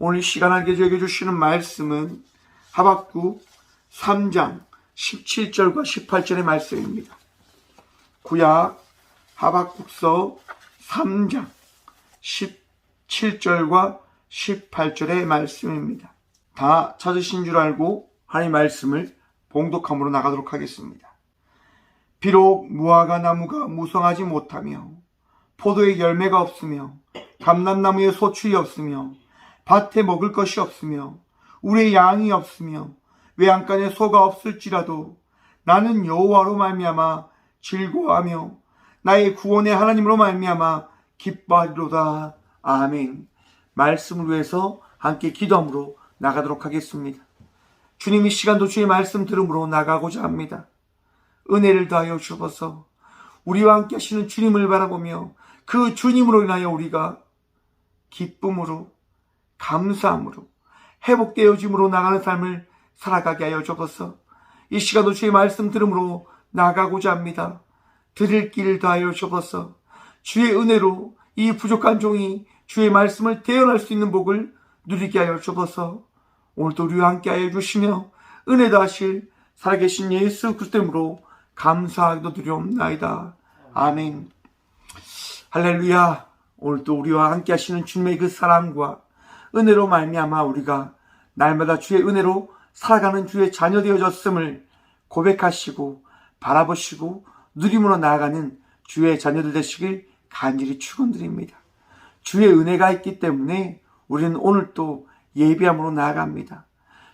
오늘 이 시간 함께 저에게 주시는 말씀은 하박국 3장 17절과 18절의 말씀입니다. 구약 하박국서 3장 17절과 18절의 말씀입니다. 다 찾으신 줄 알고 하나님의 말씀을 봉독함으로 나가도록 하겠습니다. 비록 무화과 나무가 무성하지 못하며 포도의 열매가 없으며 감람나무에 소출이 없으며 밭에 먹을 것이 없으며 우리의 양이 없으며 외양간에 소가 없을지라도 나는 여호와로 말미암아 즐거워하며 나의 구원의 하나님으로 말미암아 기뻐하리로다. 아멘. 말씀을 위해서 함께 기도함으로 나가도록 하겠습니다. 주님, 이 시간도 주의 말씀 들음으로 나가고자 합니다. 은혜를 더하여 주옵소서. 우리와 함께 하시는 주님을 바라보며 그 주님으로 인하여 우리가 기쁨으로 감사함으로 회복되어짐으로 나가는 삶을 살아가게 하여 주옵소서. 이 시간도 주의 말씀 들음으로 나가고자 합니다. 드릴 길을 더하여 주옵소서. 주의 은혜로 이 부족한 종이 주의 말씀을 대언할 수 있는 복을 누리게 하여 주옵소서. 오늘도 우리와 함께 하여 주시며 은혜 더하실 살아계신 예수 그리스도 이름으로 감사하기도 드리옵나이다. 아멘. 할렐루야. 오늘도 우리와 함께 하시는 주님의 그 사랑과 은혜로 말미암아 우리가 날마다 주의 은혜로 살아가는 주의 자녀 되어졌음을 고백하시고 바라보시고 누림으로 나아가는 주의 자녀들 되시길 간절히 축원드립니다. 주의 은혜가 있기 때문에 우리는 오늘 또 예비함으로 나아갑니다.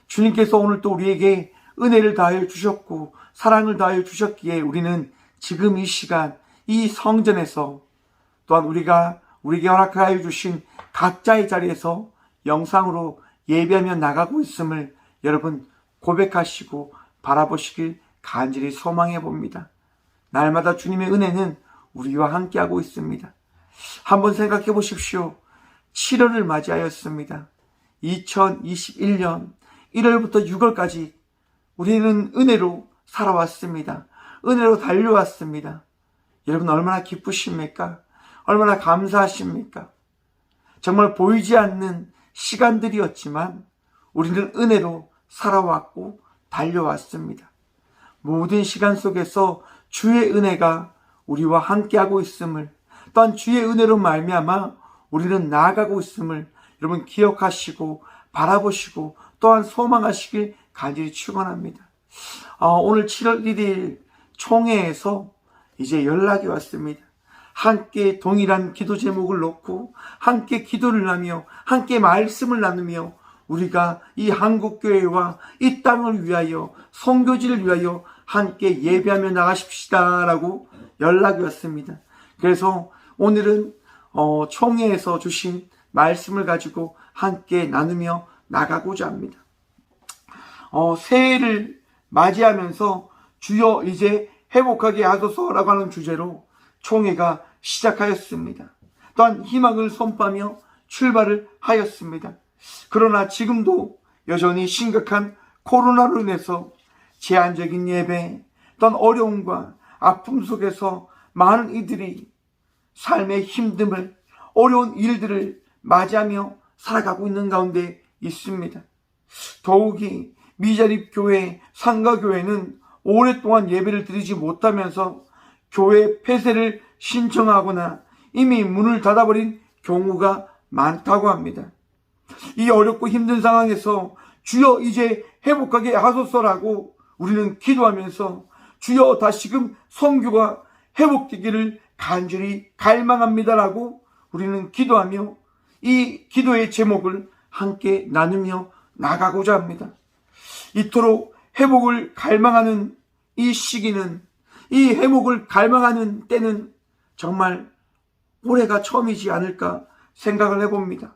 주님께서 오늘 또 우리에게 은혜를 다하여 주셨고 사랑을 다하여 주셨기에 우리는 지금 이 시간 이 성전에서 또한 우리에게 허락하여 주신 각자의 자리에서 영상으로 예배하며 나가고 있음을 여러분 고백하시고 바라보시길 간절히 소망해 봅니다. 날마다 주님의 은혜는 우리와 함께하고 있습니다. 한번 생각해 보십시오. 7월을 맞이하였습니다. 2021년 1월부터 6월까지 우리는 은혜로 살아왔습니다. 은혜로 달려왔습니다. 여러분 얼마나 기쁘십니까? 얼마나 감사하십니까? 정말 보이지 않는 시간들이었지만 우리는 은혜로 살아왔고 달려왔습니다. 모든 시간 속에서 주의 은혜가 우리와 함께하고 있음을, 또한 주의 은혜로 말미암아 우리는 나아가고 있음을 여러분 기억하시고 바라보시고 또한 소망하시길 간절히 축원합니다. 오늘 7월 1일 총회에서 이제 연락이 왔습니다. 함께 동일한 기도 제목을 놓고 함께 기도를 하며 함께 말씀을 나누며 우리가 이 한국교회와 이 땅을 위하여 선교지를 위하여 함께 예배하며 나가십시다라고 연락이 왔습니다. 그래서 오늘은 총회에서 주신 말씀을 가지고 함께 나누며 나가고자 합니다. 새해를 맞이하면서 주여 이제 회복하게 하소서라고 하는 주제로 총회가 시작하였습니다. 또한 희망을 선포하며 출발을 하였습니다. 그러나 지금도 여전히 심각한 코로나로 인해서 제한적인 예배, 또한 어려움과 아픔 속에서 많은 이들이 삶의 힘듦을, 어려운 일들을 맞이하며 살아가고 있는 가운데 있습니다. 더욱이 미자립교회, 상가교회는 오랫동안 예배를 드리지 못하면서 교회 폐쇄를 신청하거나 이미 문을 닫아버린 경우가 많다고 합니다. 이 어렵고 힘든 상황에서 주여 이제 회복하게 하소서라고 우리는 기도하면서 주여 다시금 선교가 회복되기를 간절히 갈망합니다라고 우리는 기도하며 이 기도의 제목을 함께 나누며 나가고자 합니다. 이토록 회복을 갈망하는 이 시기는, 이 회복을 갈망하는 때는 정말 올해가 처음이지 않을까 생각을 해봅니다.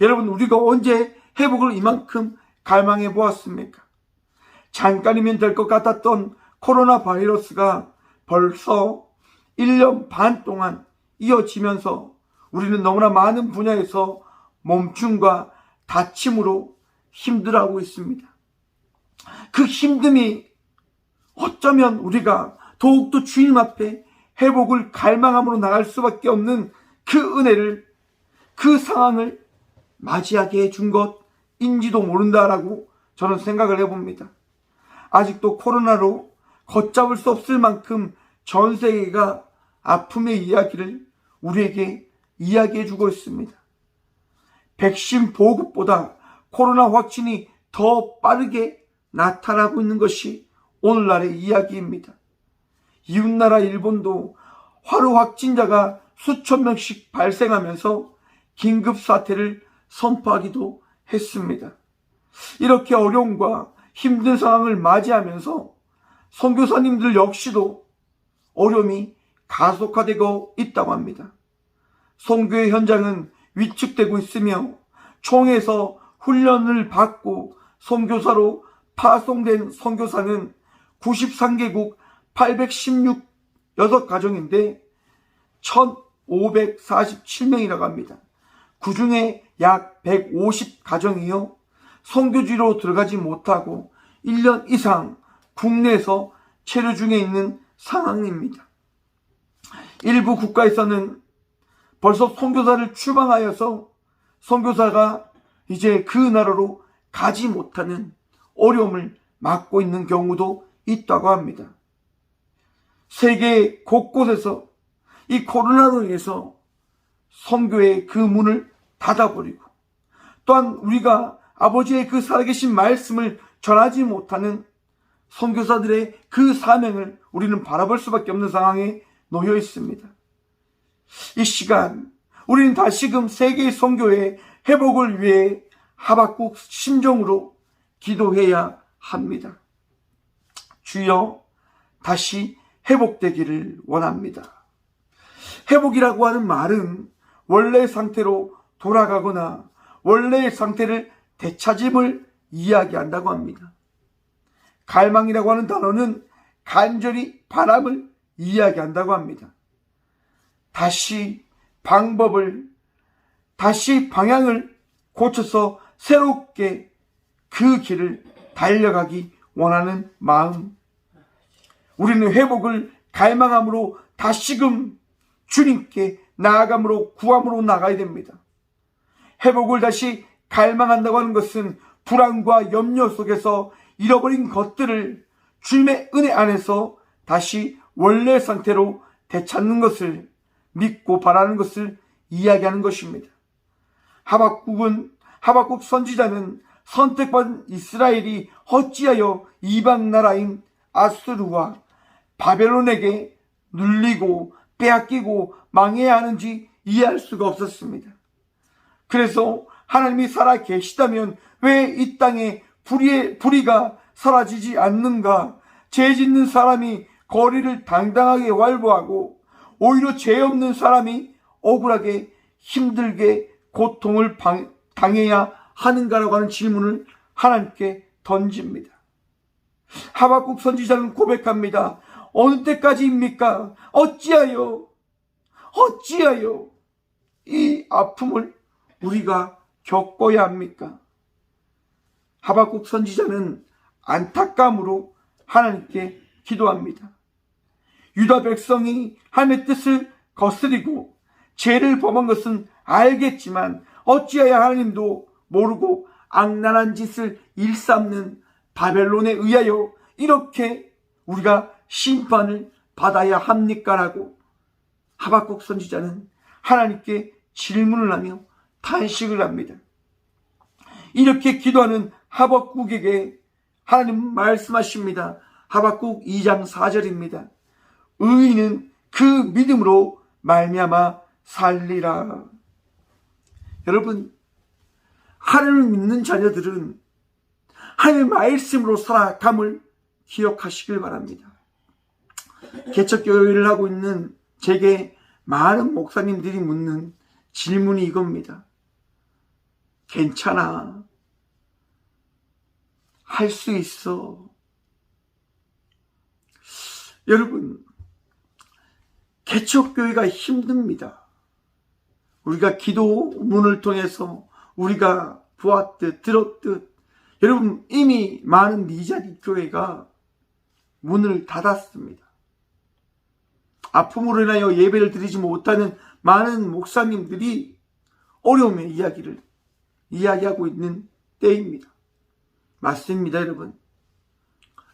여러분, 우리가 언제 회복을 이만큼 갈망해 보았습니까? 잠깐이면 될 것 같았던 코로나 바이러스가 벌써 1년 반 동안 이어지면서 우리는 너무나 많은 분야에서 멈춤과 다침으로 힘들어하고 있습니다. 그 힘듦이 어쩌면 우리가 더욱더 주님 앞에 회복을 갈망함으로 나갈 수밖에 없는 그 은혜를, 그 상황을 맞이하게 해준 것인지도 모른다라고 저는 생각을 해봅니다. 아직도 코로나로 걷잡을 수 없을 만큼 전 세계가 아픔의 이야기를 우리에게 이야기해주고 있습니다. 백신 보급보다 코로나 확진이 더 빠르게 나타나고 있는 것이 오늘날의 이야기입니다. 이웃나라 일본도 하루 확진자가 수천 명씩 발생하면서 긴급사태를 선포하기도 했습니다. 이렇게 어려움과 힘든 상황을 맞이하면서 선교사님들 역시도 어려움이 가속화되고 있다고 합니다. 선교의 현장은 위축되고 있으며 총에서 훈련을 받고 선교사로 파송된 선교사는 93개국 816가정인데 1547명이라고 합니다. 그 중에 약 150가정이요 선교지로 들어가지 못하고 1년 이상 국내에서 체류 중에 있는 상황입니다. 일부 국가에서는 벌써 선교사를 추방하여서 선교사가 이제 그 나라로 가지 못하는 어려움을 맞고 있는 경우도 있다고 합니다. 세계 곳곳에서 이 코로나로 인해서 선교의 그 문을 닫아버리고 또한 우리가 아버지의 그 살아계신 말씀을 전하지 못하는 선교사들의 그 사명을 우리는 바라볼 수밖에 없는 상황에 놓여 있습니다. 이 시간 우리는 다시금 세계의 선교의 회복을 위해 하박국 심정으로 기도해야 합니다. 주여 다시 회복되기를 원합니다. 회복이라고 하는 말은 원래의 상태로 돌아가거나 원래의 상태를 되찾음을 이야기한다고 합니다. 갈망이라고 하는 단어는 간절히 바람을 이야기한다고 합니다. 다시 방향을 고쳐서 새롭게 그 길을 달려가기 원하는 마음. 우리는 회복을 갈망함으로 다시금 주님께 나아감으로 구함으로 나가야 됩니다. 회복을 다시 갈망한다고 하는 것은 불안과 염려 속에서 잃어버린 것들을 주님의 은혜 안에서 다시 원래 상태로 되찾는 것을 믿고 바라는 것을 이야기하는 것입니다. 하박국 선지자는 선택받은 이스라엘이 어찌하여 이방 나라인 아수르와 바벨론에게 눌리고 빼앗기고 망해야 하는지 이해할 수가 없었습니다. 그래서 하나님이 살아 계시다면 왜 이 땅에 불의가 사라지지 않는가? 죄 짓는 사람이 거리를 당당하게 활보하고 오히려 죄 없는 사람이 억울하게 힘들게 고통을 당해야 하는가라고 하는 질문을 하나님께 던집니다. 하박국 선지자는 고백합니다. 어느 때까지입니까? 어찌하여 이 아픔을 우리가 겪어야 합니까? 하박국 선지자는 안타까움으로 하나님께 기도합니다. 유다 백성이 하나님의 뜻을 거스리고 죄를 범한 것은 알겠지만 어찌하여 하나님도 모르고 악랄한 짓을 일삼는 바벨론에 의하여 이렇게 우리가 심판을 받아야 합니까? 라고 하박국 선지자는 하나님께 질문을 하며 탄식을 합니다. 이렇게 기도하는 하박국에게 하나님 말씀하십니다. 하박국 2장 4절입니다. 의인은 그 믿음으로 말미암아 살리라. 여러분, 하나님을 믿는 자녀들은 하나님의 말씀으로 살아감을 기억하시길 바랍니다. 개척교회를 하고 있는 제게 많은 목사님들이 묻는 질문이 이겁니다. 괜찮아. 할 수 있어. 여러분, 개척교회가 힘듭니다. 우리가 기도문을 통해서 우리가 보았듯 들었듯 여러분 이미 많은 미자리 교회가 문을 닫았습니다. 아픔으로 인하여 예배를 드리지 못하는 많은 목사님들이 어려움의 이야기를 이야기하고 있는 때입니다. 맞습니다, 여러분.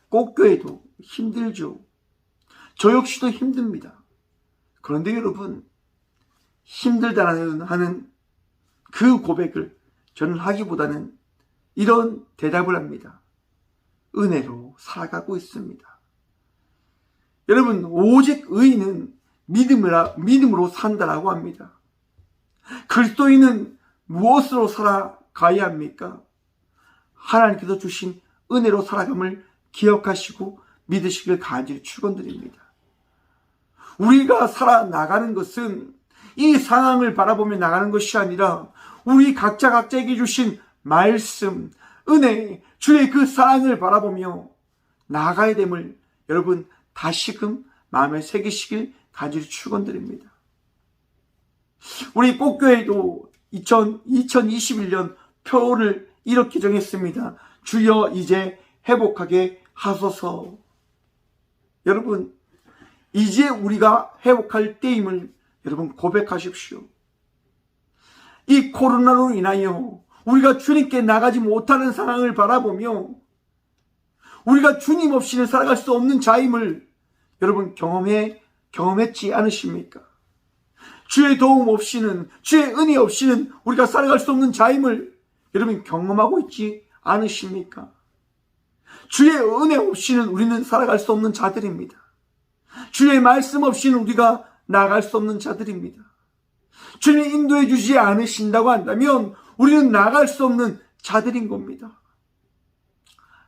꽃교회도 힘들죠. 저 역시도 힘듭니다. 그런데 여러분, 힘들다는 하는 그 고백을 저는 하기보다는 이런 대답을 합니다. 은혜로 살아가고 있습니다. 여러분, 오직 의인은 믿음으로 산다라고 합니다. 그리스도인은 무엇으로 살아가야 합니까? 하나님께서 주신 은혜로 살아감을 기억하시고 믿으시길 간절히 축원드립니다. 우리가 살아나가는 것은 이 상황을 바라보며 나가는 것이 아니라 우리 각자에게 주신 말씀, 은혜, 주의 그 사랑을 바라보며 나아가야 됨을 여러분 다시금 마음에 새기시길 간절히 축원드립니다. 우리 꽃교회도 2021년 표를 이렇게 정했습니다. 주여 이제 회복하게 하소서. 여러분, 이제 우리가 회복할 때임을 여러분 고백하십시오. 이 코로나로 인하여 우리가 주님께 나가지 못하는 상황을 바라보며 우리가 주님 없이는 살아갈 수 없는 자임을 여러분 경험했지 않으십니까? 주의 도움 없이는, 주의 은혜 없이는 우리가 살아갈 수 없는 자임을 여러분 경험하고 있지 않으십니까? 주의 은혜 없이는 우리는 살아갈 수 없는 자들입니다. 주의 말씀 없이는 우리가 나아갈 수 없는 자들입니다. 주님이 인도해 주지 않으신다고 한다면 우리는 나아갈 수 없는 자들인 겁니다.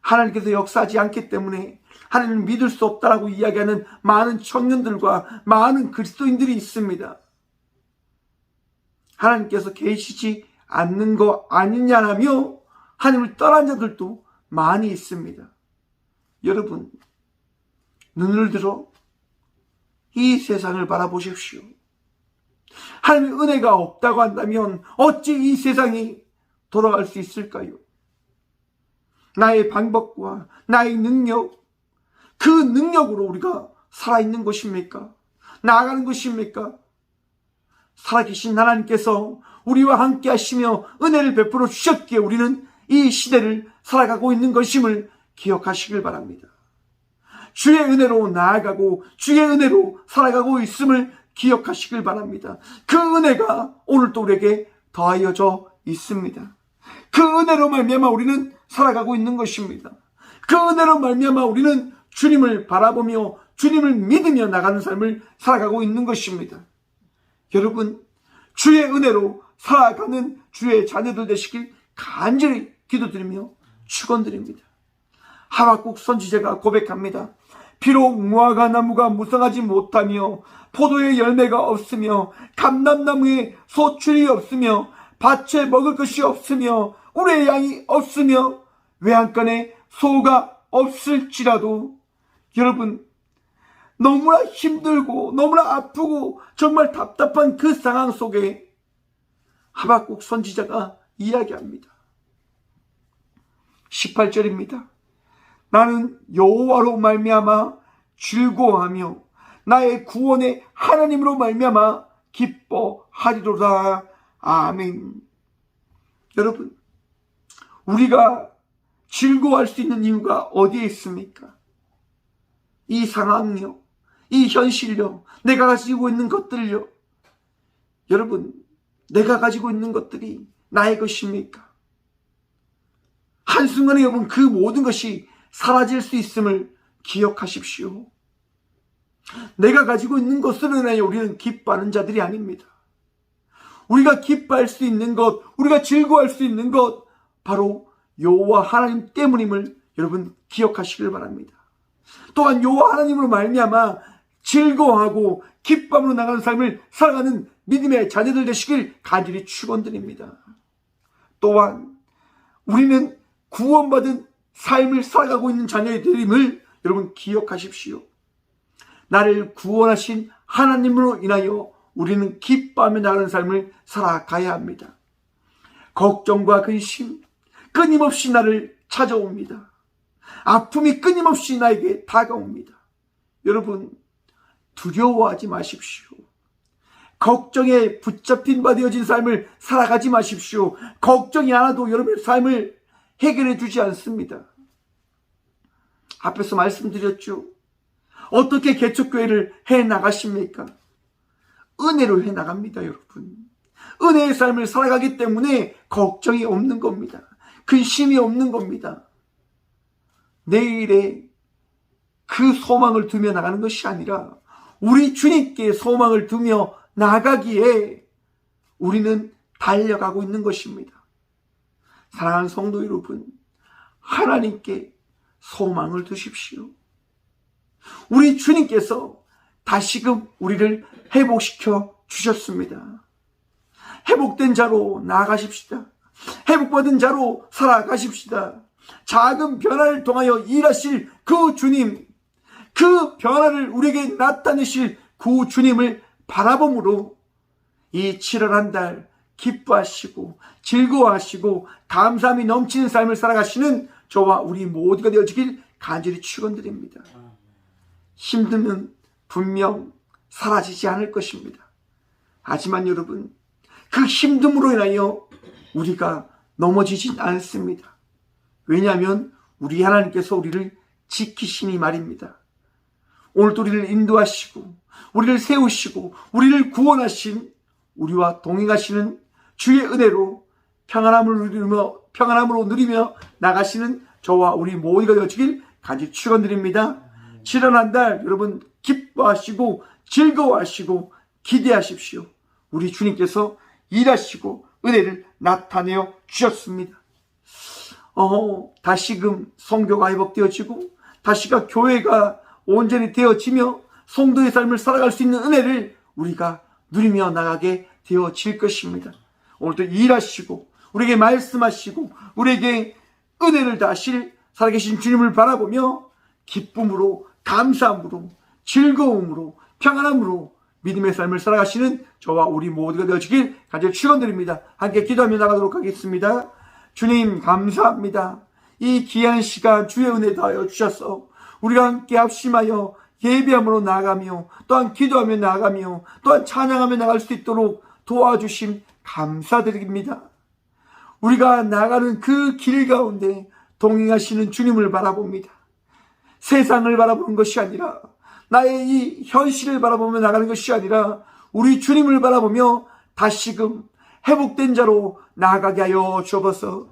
하나님께서 역사하지 않기 때문에 하나님을 믿을 수 없다라고 이야기하는 많은 청년들과 많은 그리스도인들이 있습니다. 하나님께서 계시지 않는 거 아니냐라며 하나님을 떠난 자들도 많이 있습니다. 여러분, 눈을 들어 이 세상을 바라보십시오. 하나님의 은혜가 없다고 한다면 어찌 이 세상이 돌아갈 수 있을까요? 나의 방법과 나의 능력, 그 능력으로 우리가 살아있는 것입니까? 나아가는 것입니까? 살아계신 하나님께서 우리와 함께 하시며 은혜를 베풀어 주셨기에 우리는 이 시대를 살아가고 있는 것임을 기억하시길 바랍니다. 주의 은혜로 나아가고 주의 은혜로 살아가고 있음을 기억하시길 바랍니다. 그 은혜가 오늘도 우리에게 더하여져 있습니다. 그 은혜로 말미암아 우리는 살아가고 있는 것입니다. 그 은혜로 말미암아 우리는 주님을 바라보며 주님을 믿으며 나가는 삶을 살아가고 있는 것입니다. 여러분, 주의 은혜로 살아가는 주의 자녀들 되시길 간절히 기도드리며 축원드립니다. 하박국 선지자가 고백합니다. 비록 무화과 나무가 무성하지 못하며 포도의 열매가 없으며 감람나무에 소출이 없으며 밭에 먹을 것이 없으며 우리의 양이 없으며 외양간에 소가 없을지라도 여러분, 너무나 힘들고 너무나 아프고 정말 답답한 그 상황 속에 하박국 선지자가 이야기합니다. 18절입니다. 나는 여호와로 말미암아 즐거워하며 나의 구원의 하나님으로 말미암아 기뻐하리로다. 아멘. 여러분, 우리가 즐거워할 수 있는 이유가 어디에 있습니까? 이 상황요, 이 현실요, 내가 가지고 있는 것들요. 여러분, 내가 가지고 있는 것들이 나의 것입니까? 한순간에 여러분 그 모든 것이 사라질 수 있음을 기억하십시오. 내가 가지고 있는 것으로 인하여 우리는 기뻐하는 자들이 아닙니다. 우리가 기뻐할 수 있는 것, 우리가 즐거워할 수 있는 것, 바로 여호와 하나님 때문임을 여러분 기억하시길 바랍니다. 또한 여호와 하나님으로 말미암아 즐거워하고 기쁨으로 나가는 삶을 살아가는 믿음의 자녀들 되시길 간절히 축원드립니다. 또한 우리는 구원받은 삶을 살아가고 있는 자녀들임을 여러분 기억하십시오. 나를 구원하신 하나님으로 인하여 우리는 기뻐하며 나가는 삶을 살아가야 합니다. 걱정과 근심 끊임없이 나를 찾아옵니다. 아픔이 끊임없이 나에게 다가옵니다. 여러분, 두려워하지 마십시오. 걱정에 붙잡힌 바 되어진 삶을 살아가지 마십시오. 걱정이 하나도 여러분의 삶을 해결해 주지 않습니다. 앞에서 말씀드렸죠. 어떻게 개척교회를 해나가십니까? 은혜로 해나갑니다, 여러분. 은혜의 삶을 살아가기 때문에 걱정이 없는 겁니다. 근심이 없는 겁니다. 내일에 그 소망을 두며 나가는 것이 아니라 우리 주님께 소망을 두며 나가기에 우리는 달려가고 있는 것입니다. 사랑하는 성도 여러분, 하나님께 소망을 두십시오. 우리 주님께서 다시금 우리를 회복시켜 주셨습니다. 회복된 자로 나아가십시다. 회복받은 자로 살아가십시다. 작은 변화를 통하여 일하실 그 주님, 그 변화를 우리에게 나타내실 그 주님을 바라봄으로 이 7월 한 달 기뻐하시고 즐거워하시고 감사함이 넘치는 삶을 살아가시는 저와 우리 모두가 되어지길 간절히 축원드립니다. 힘듦은 분명 사라지지 않을 것입니다. 하지만 여러분, 그 힘듦으로 인하여 우리가 넘어지진 않습니다. 왜냐하면 우리 하나님께서 우리를 지키시니 말입니다. 오늘도 우리를 인도하시고 우리를 세우시고 우리를 구원하신 우리와 동행하시는 주의 은혜로 평안함으로 누리며 나가시는 저와 우리 모두가 되어지길 간절히 축원드립니다. 7월 한 달 여러분 기뻐하시고 즐거워하시고 기대하십시오. 우리 주님께서 일하시고 은혜를 나타내어 주셨습니다. 다시금 성교가 회복되어지고 다시가 교회가 온전히 되어지며 성도의 삶을 살아갈 수 있는 은혜를 우리가 누리며 나가게 되어질 것입니다. 오늘도 일하시고 우리에게 말씀하시고 우리에게 은혜를 다하실 살아계신 주님을 바라보며 기쁨으로 감사함으로 즐거움으로 평안함으로 믿음의 삶을 살아가시는 저와 우리 모두가 되어지길 간절히 축원드립니다. 함께 기도하며 나가도록 하겠습니다. 주님 감사합니다. 이 귀한 시간 주의 은혜 다하여 주셔서 우리가 함께 합심하여 예배함으로 나아가며 또한 기도하며 나아가며 또한 찬양하며 나갈 수 있도록 도와주심 감사드립니다. 우리가 나가는 그 길 가운데 동행하시는 주님을 바라봅니다. 세상을 바라보는 것이 아니라 나의 이 현실을 바라보며 나가는 것이 아니라 우리 주님을 바라보며 다시금 회복된 자로 나아가게 하여 주옵소서.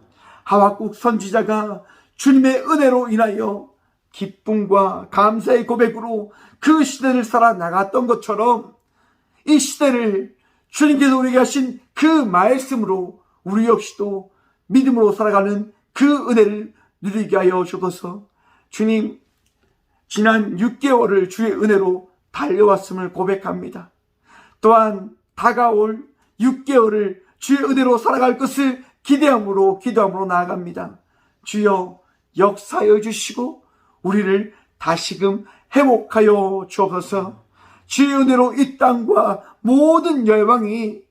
하박국 선지자가 주님의 은혜로 인하여 기쁨과 감사의 고백으로 그 시대를 살아나갔던 것처럼 이 시대를 주님께서 우리에게 하신 그 말씀으로 우리 역시도 믿음으로 살아가는 그 은혜를 누리게 하여 주옵소서. 주님, 지난 6개월을 주의 은혜로 달려왔음을 고백합니다. 또한 다가올 6개월을 주의 은혜로 살아갈 것을 기도함으로 나아갑니다. 주여 역사하여 주시고 우리를 다시금 회복하여 주옵소서. 주의 은혜로 이 땅과 모든 열방이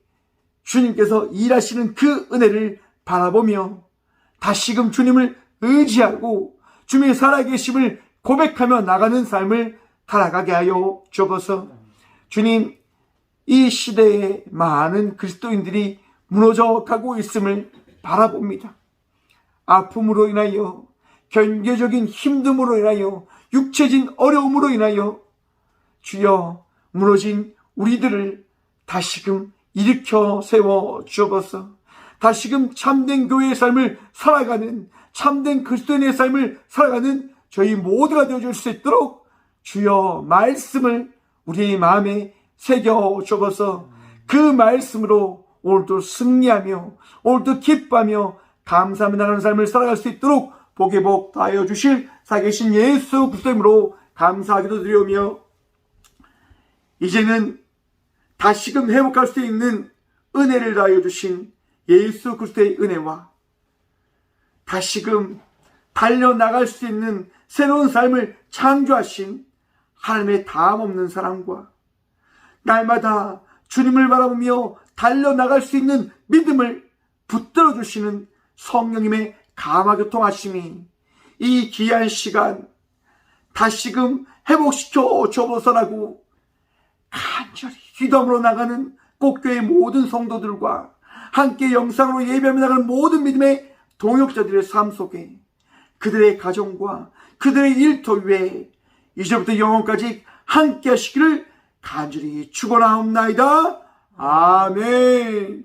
주님께서 일하시는 그 은혜를 바라보며 다시금 주님을 의지하고 주님의 살아계심을 고백하며 나가는 삶을 살아가게 하여 주옵소서. 주님, 이 시대에 많은 그리스도인들이 무너져 가고 있음을 바라봅니다. 아픔으로 인하여, 경제적인 힘듦으로 인하여, 육체적인 어려움으로 인하여 주여 무너진 우리들을 다시금 일으켜 세워 주옵소서. 다시금 참된 교회의 삶을 살아가는, 참된 그리스도인의 삶을 살아가는 저희 모두가 되어줄 수 있도록 주여 말씀을 우리 마음에 새겨 주옵소서. 그 말씀으로 오늘도 승리하며 오늘도 기뻐하며 감사하며 나가는 삶을 살아갈 수 있도록 복의 복 다하여 주실 살아계신 예수 그리스도의 이름으로 감사하기도 드리오며, 이제는 다시금 회복할 수 있는 은혜를 다하여 주신 예수 그리스도의 은혜와 다시금 달려나갈 수 있는 새로운 삶을 창조하신 하나님의 다함없는 사랑과 날마다 주님을 바라보며 달려나갈 수 있는 믿음을 붙들어 주시는 성령님의 감화교통하심이 이 귀한 시간 다시금 회복시켜 주옵소서라고 간절히 기도함으로 나가는 꽃교회 모든 성도들과 함께 영상으로 예배하며 나가는 모든 믿음의 동역자들의 삶 속에 그들의 가정과 그들의 일터 위에 이제부터 영원까지 함께 하시기를 간절히 축원하옵나이다. 아멘.